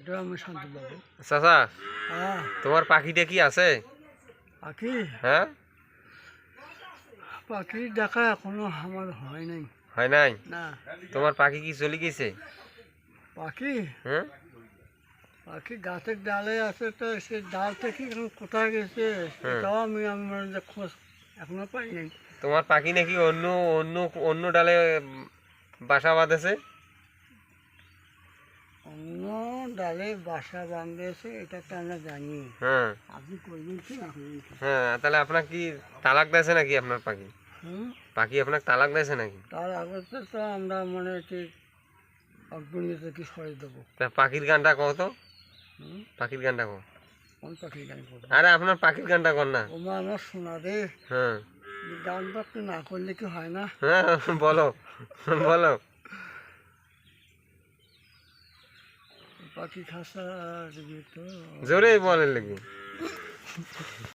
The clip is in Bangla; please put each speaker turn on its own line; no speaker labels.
এটা আমি শান্তি পাবো।
চাচা,
হ্যাঁ
তোমার পাখিটা কি আছে?
পাখি
হ্যাঁ,
পাখির দেখা এখনো আমার হয় নাই।
হয় নাই?
না
তোমার পাখি কি চলে গেছে?
পাখি
হ্যাঁ,
পাখি গাছের ডালে আছে, তো সে ডাল থেকে এখন কোথায় গেছে সেটাও আমার যে খোঁজ এখনো পাই নাই।
তোমার পাখি নাকি অন্য অন্য অন্য ডালে বাসা বাঁধেছে।
অন্য ডালে বাসা বাঁধেছে এটা তো আমরা জানি।
হ্যাঁ
আপনি করবেন কি না করবেন কি?
হ্যাঁ, তাহলে আপনার কি তালাক দিয়েছে নাকি আপনার পাখি?
হুম,
পাখি আপনার তালাক দিয়েছে নাকি?
তার আগে তো আমরা মানে ঠিক অগ্নিতে কি সরে দেবো।
তা পাখির গানটা কও তো,
হুম,
পাখির গানটা কও।
কোন পাখি গান করবো?
আরে আপনার পাখির গানটা কর না।
ওমা আমার শোনা রে,
হ্যাঁ
গান তো আপনি না করলে কি হয় না?
হ্যাঁ, বলো বলো।
পাখি খাসা দিবি তো।
জোরেই বলেন নাকি?